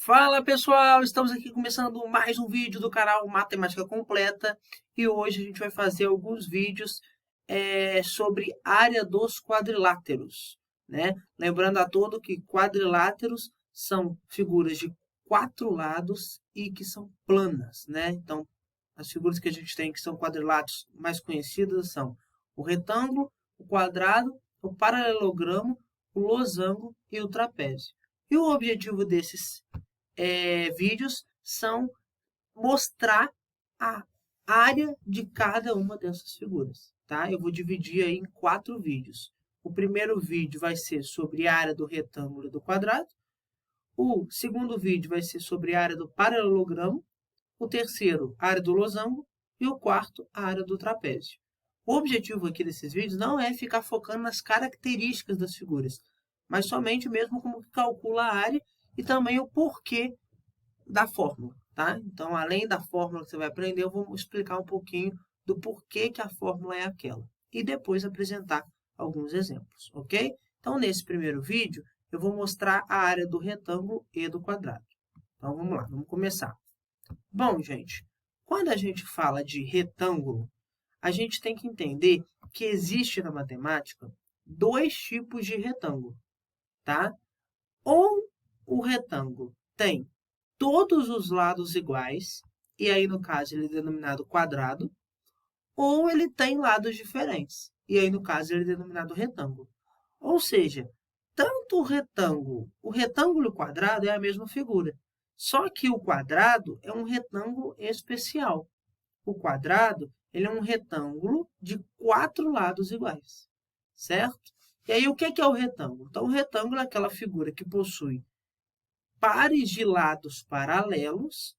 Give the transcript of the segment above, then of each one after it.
Fala pessoal, estamos aqui começando mais um vídeo do canal Matemática Completa e hoje a gente vai fazer alguns vídeos sobre área dos quadriláteros, né? Lembrando a todos que quadriláteros são figuras de 4 lados e que são planas, né? Então, as figuras que a gente tem que são quadriláteros mais conhecidas são o retângulo, o quadrado, o paralelogramo, o losango e o trapézio. E o objetivo desses vídeos são mostrar a área de cada uma dessas figuras, tá? Eu vou dividir aí em 4 vídeos. O primeiro vídeo vai ser sobre a área do retângulo e do quadrado. O segundo vídeo vai ser sobre a área do paralelogramo. O terceiro, a área do losango. E o quarto, a área do trapézio. O objetivo aqui desses vídeos não é ficar focando nas características das figuras, mas somente mesmo como que calcula a área e também o porquê da fórmula, tá? Então, além da fórmula que você vai aprender, eu vou explicar um pouquinho do porquê que a fórmula é aquela. E depois apresentar alguns exemplos, ok? Então, nesse primeiro vídeo, eu vou mostrar a área do retângulo e do quadrado. Então, vamos lá, vamos começar. Bom, gente, quando a gente fala de retângulo, a gente tem que entender que existe na matemática 2 tipos de retângulo, tá? Ou o retângulo tem todos os lados iguais, e aí no caso ele é denominado quadrado, ou ele tem lados diferentes, e aí no caso ele é denominado retângulo. Ou seja, tanto o retângulo e o quadrado é a mesma figura, só que o quadrado é um retângulo especial. O quadrado ele é um retângulo de 4 lados iguais, certo? E aí o que é o retângulo? Então o retângulo é aquela figura que possui pares de lados paralelos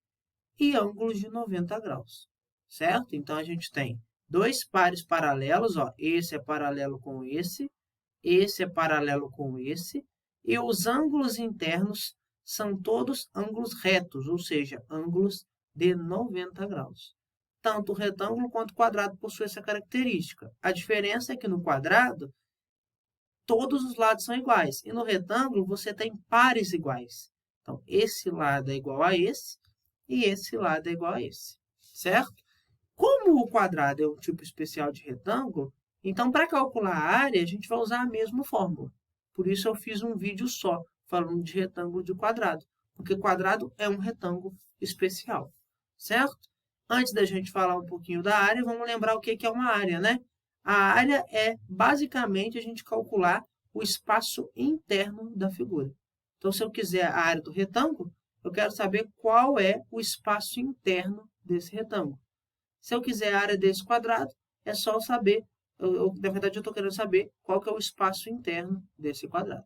e ângulos de 90 graus, certo? Então, a gente tem 2 pares paralelos, ó, esse é paralelo com esse é paralelo com esse, e os ângulos internos são todos ângulos retos, ou seja, ângulos de 90 graus. Tanto o retângulo quanto o quadrado possuem essa característica. A diferença é que no quadrado, todos os lados são iguais, e no retângulo você tem pares iguais. Então, esse lado é igual a esse e esse lado é igual a esse, certo? Como o quadrado é um tipo especial de retângulo, então, para calcular a área, a gente vai usar a mesma fórmula. Por isso, eu fiz um vídeo só, falando de retângulo e de quadrado, porque quadrado é um retângulo especial, certo? Antes da gente falar um pouquinho da área, vamos lembrar o que é uma área, né? A área é, basicamente, a gente calcular o espaço interno da figura. Então, se eu quiser a área do retângulo, eu quero saber qual é o espaço interno desse retângulo. Se eu quiser a área desse quadrado, é só saber, na verdade eu estou querendo saber qual que é o espaço interno desse quadrado,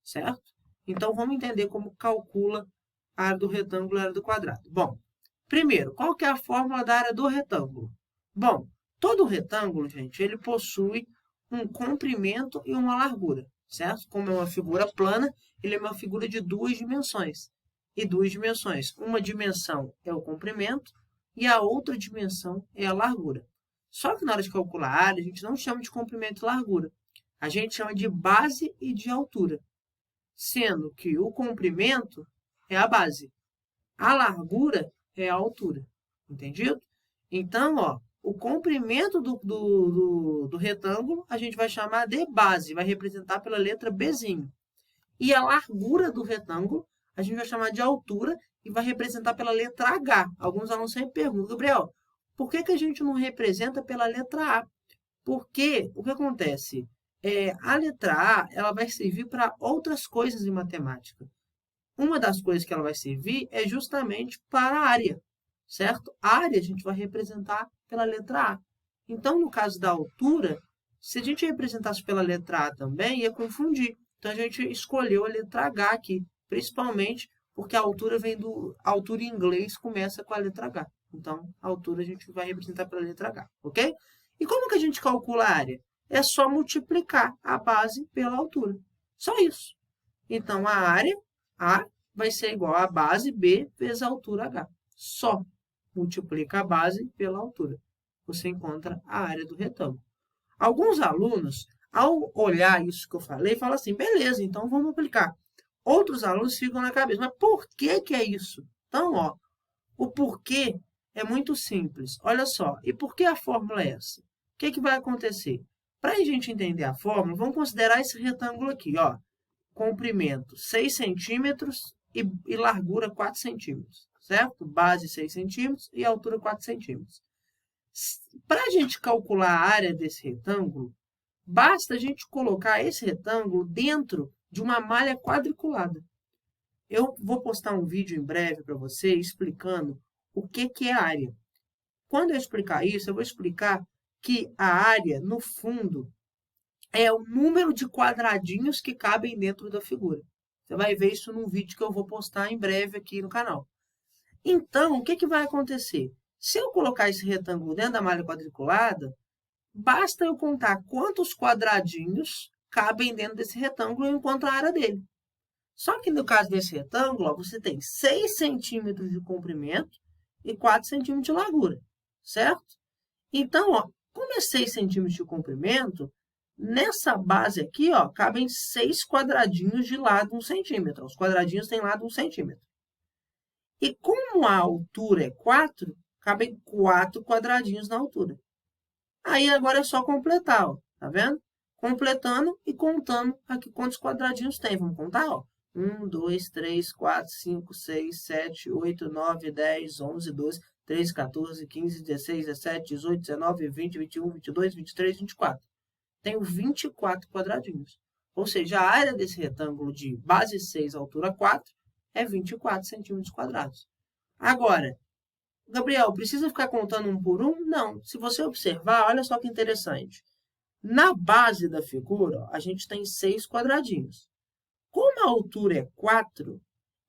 certo? Então, vamos entender como calcula a área do retângulo e a área do quadrado. Bom, primeiro, qual que é a fórmula da área do retângulo? Bom, todo retângulo, gente, ele possui um comprimento e uma largura, certo? Como é uma figura plana, ele é uma figura de 2 dimensões. E 2 dimensões. Uma dimensão é o comprimento e a outra dimensão é a largura. Só que na hora de calcular a área, a gente não chama de comprimento e largura. A gente chama de base e de altura. Sendo que o comprimento é a base. A largura é a altura. Entendido? Então, ó, o comprimento do retângulo a gente vai chamar de base, vai representar pela letra Bzinho. E a largura do retângulo a gente vai chamar de altura e vai representar pela letra H. Alguns alunos sempre perguntam, Gabriel, por que a gente não representa pela letra A? Porque o que acontece? A letra A ela vai servir para outras coisas em matemática. Uma das coisas que ela vai servir é justamente para a área, certo? A área a gente vai representar pela letra A. Então, no caso da altura, se a gente representasse pela letra A também, ia confundir. Então, a gente escolheu a letra H aqui, principalmente porque a altura a altura em inglês começa com a letra H. Então, a altura a gente vai representar pela letra H, ok? E como que a gente calcula a área? É só multiplicar a base pela altura. Só isso. Então, a área, A, vai ser igual a base B vezes a altura H. Só multiplica a base pela altura. Você encontra a área do retângulo. Alguns alunos, ao olhar isso que eu falei, falam assim, beleza, então vamos aplicar. Outros alunos ficam na cabeça, mas por que que é isso? Então, ó, o porquê é muito simples. Olha só, e por que a fórmula é essa? O que que vai acontecer? Para a gente entender a fórmula, vamos considerar esse retângulo aqui, ó. Comprimento 6 centímetros e largura 4 centímetros, certo? Base 6 centímetros e altura 4 centímetros. Para a gente calcular a área desse retângulo, basta a gente colocar esse retângulo dentro de uma malha quadriculada. Eu vou postar um vídeo em breve para você explicando o que é área. Quando eu explicar isso, eu vou explicar que a área, no fundo, é o número de quadradinhos que cabem dentro da figura. Você vai ver isso num vídeo que eu vou postar em breve aqui no canal. Então, o que vai acontecer? Se eu colocar esse retângulo dentro da malha quadriculada, basta eu contar quantos quadradinhos cabem dentro desse retângulo enquanto a área dele. Só que no caso desse retângulo, ó, você tem 6 centímetros de comprimento e 4 centímetros de largura, certo? Então, ó, como é 6 centímetros de comprimento, nessa base aqui, ó, cabem 6 quadradinhos de lado 1 centímetro. Os quadradinhos têm lado 1 centímetro. E como a altura é 4, cabem 4 quadradinhos na altura. Aí agora é só completar, ó, tá vendo? Completando e contando aqui quantos quadradinhos tem. Vamos contar, ó. 1, 2, 3, 4, 5, 6, 7, 8, 9, 10, 11, 12, 13, 14, 15, 16, 17, 18, 19, 20, 21, 22, 23, 24. Tenho 24 quadradinhos. Ou seja, a área desse retângulo de base 6, altura 4, é 24 centímetros quadrados. Agora, Gabriel, precisa ficar contando um por um? Não. Se você observar, olha só que interessante. Na base da figura, ó, a gente tem 6 quadradinhos. Como a altura é 4,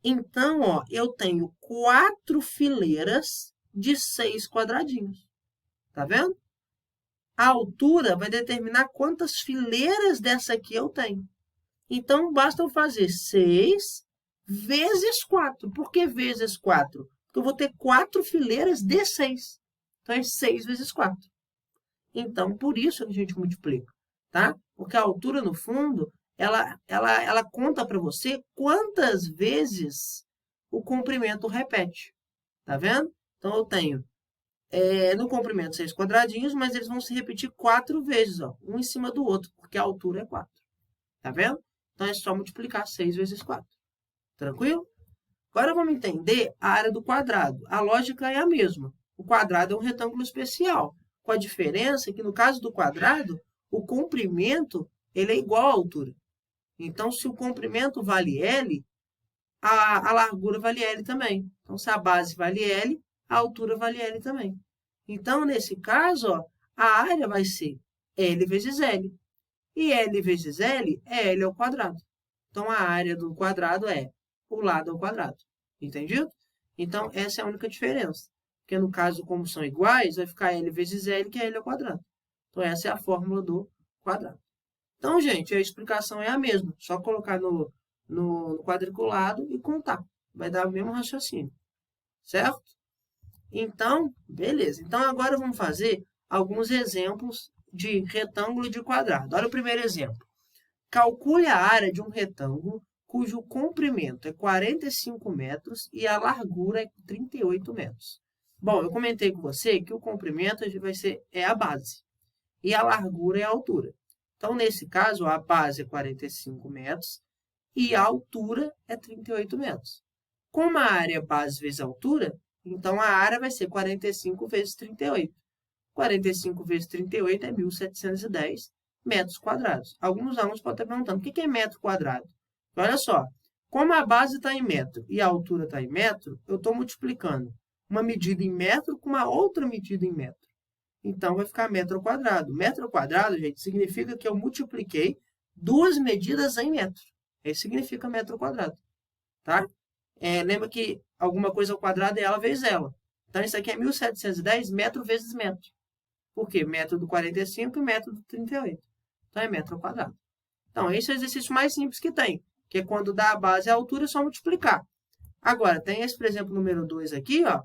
então, ó, eu tenho 4 fileiras de 6 quadradinhos. Tá vendo? A altura vai determinar quantas fileiras dessa aqui eu tenho. Então, basta eu fazer 6 vezes 4. Por que vezes 4? Porque eu vou ter 4 fileiras de 6. Então, é 6 vezes 4. Então, por isso que a gente multiplica, tá? Porque a altura, no fundo, ela conta para você quantas vezes o comprimento repete. Tá vendo? Então, eu tenho no comprimento 6 quadradinhos, mas eles vão se repetir 4 vezes, ó, um em cima do outro, porque a altura é 4. Tá vendo? Então, é só multiplicar 6 vezes 4. Tranquilo? Agora, vamos entender a área do quadrado. A lógica é a mesma. O quadrado é um retângulo especial, com a diferença que, no caso do quadrado, o comprimento ele é igual à altura. Então, se o comprimento vale L, a largura vale L também. Então, se a base vale L, a altura vale L também. Então, nesse caso, ó, a área vai ser L vezes L. E L vezes L é L ao quadrado. Então, a área do quadrado é o lado ao quadrado. Entendido? Então, essa é a única diferença. Porque, no caso, como são iguais, vai ficar L vezes L, que é L ao quadrado. Então, essa é a fórmula do quadrado. Então, gente, a explicação é a mesma. Só colocar no quadriculado e contar. Vai dar o mesmo raciocínio. Certo? Então, beleza. Então, agora vamos fazer alguns exemplos de retângulo e de quadrado. Olha o primeiro exemplo. Calcule a área de um retângulo cujo comprimento é 45 metros e a largura é 38 metros. Bom, eu comentei com você que o comprimento é a base e a largura é a altura. Então, nesse caso, a base é 45 metros e a altura é 38 metros. Como a área é base vezes altura, então a área vai ser 45 vezes 38. 45 vezes 38 é 1.710 metros quadrados. Alguns alunos podem estar perguntando, o que é metro quadrado? Olha só, como a base está em metro e a altura está em metro, eu estou multiplicando uma medida em metro com uma outra medida em metro. Então, vai ficar metro ao quadrado. Metro ao quadrado, gente, significa que eu multipliquei duas medidas em metro. Isso significa metro ao quadrado. Tá? Lembra que alguma coisa ao quadrado é ela vezes ela. Então, isso aqui é 1.710 metro vezes metro. Por quê? Metro do 45 e metro do 38. Então, é metro ao quadrado. Então, esse é o exercício mais simples que tem, que é quando dá a base e a altura, é só multiplicar. Agora, tem esse, por exemplo, número 2 aqui, ó,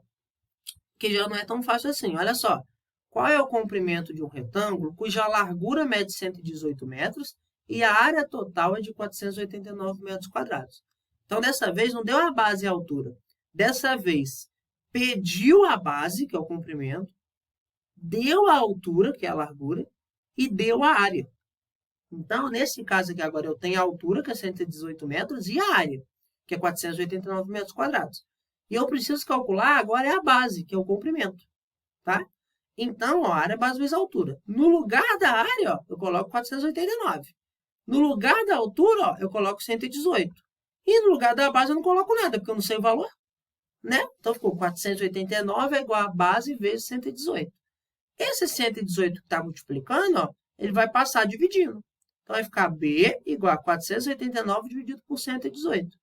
que já não é tão fácil assim. Olha só. Qual é o comprimento de um retângulo cuja largura mede 118 metros e a área total é de 489 metros quadrados? Então, dessa vez, não deu a base e a altura. Dessa vez, pediu a base, que é o comprimento, deu a altura, que é a largura, e deu a área. Então, nesse caso aqui agora, eu tenho a altura, que é 118 metros, e a área, que é 489 metros quadrados. E eu preciso calcular agora é a base, que é o comprimento, tá? Então, ó, área, base vezes altura. No lugar da área, ó, eu coloco 489. No lugar da altura, ó, eu coloco 118. E no lugar da base eu não coloco nada, porque eu não sei o valor, né? Então, ficou 489 é igual a base vezes 118. Esse 118 que está multiplicando, ó, ele vai passar dividindo. Então, vai ficar B igual a 489 dividido por 118.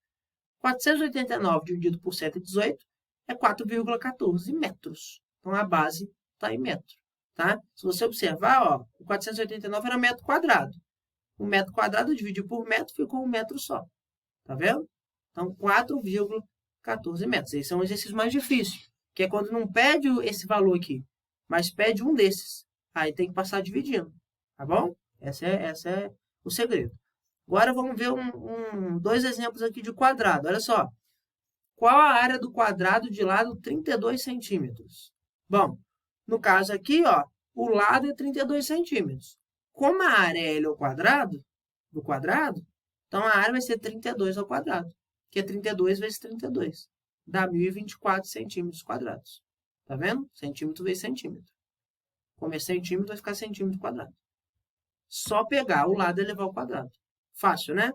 489 dividido por 118 é 4,14 metros. Então, a base está em metro. Tá? Se você observar, ó, o 489 era metro quadrado. O metro quadrado dividido por metro ficou 1 metro só. Tá vendo? Então, 4,14 metros. Esse é um exercício mais difícil, que é quando não pede esse valor aqui, mas pede um desses. Aí tem que passar dividindo. Tá bom? Esse é o segredo. Agora vamos ver dois exemplos aqui de quadrado. Olha só. Qual a área do quadrado de lado 32 centímetros? Bom, no caso aqui, ó, o lado é 32 centímetros. Como a área é L ao quadrado, do quadrado, então a área vai ser 32 ao quadrado, que é 32 vezes 32. Dá 1.024 centímetros quadrados. Tá vendo? Centímetro vezes centímetro. Como é centímetro, vai ficar centímetro quadrado. Só pegar o lado e elevar ao quadrado. Fácil, né?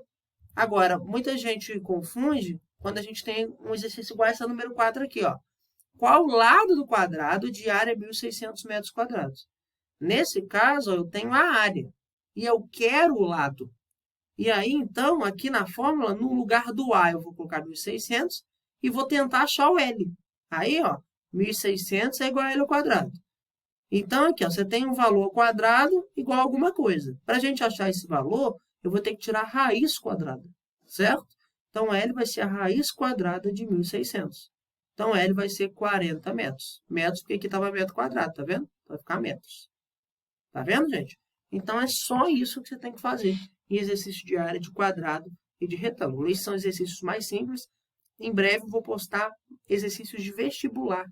Agora, muita gente confunde quando a gente tem um exercício igual a essa número 4 aqui, ó. Qual lado do quadrado de área 1.600 metros quadrados? Nesse caso, ó, eu tenho a área e eu quero o lado. E aí, então, aqui na fórmula, no lugar do A, eu vou colocar 1.600 e vou tentar achar o L. Aí, ó, 1.600 é igual a L ao quadrado. Então, aqui, ó, você tem um valor quadrado igual a alguma coisa. Para a gente achar esse valor, eu vou ter que tirar a raiz quadrada, certo? Então, L vai ser a raiz quadrada de 1.600. Então, L vai ser 40 metros. Metros, porque aqui estava metro quadrado, tá vendo? Vai ficar metros. Tá vendo, gente? Então, é só isso que você tem que fazer em exercício de área de quadrado e de retângulo. Esses são exercícios mais simples. Em breve, eu vou postar exercícios de vestibular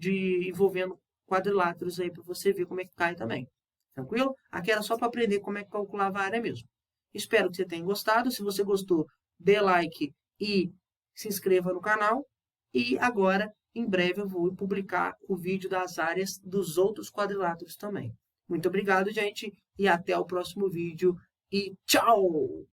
envolvendo quadriláteros aí para você ver como é que cai também. Tranquilo? Aqui era só para aprender como é que calculava a área mesmo. Espero que você tenha gostado. Se você gostou, dê like e se inscreva no canal. E agora, em breve, eu vou publicar o vídeo das áreas dos outros quadriláteros também. Muito obrigado, gente, e até o próximo vídeo. E tchau!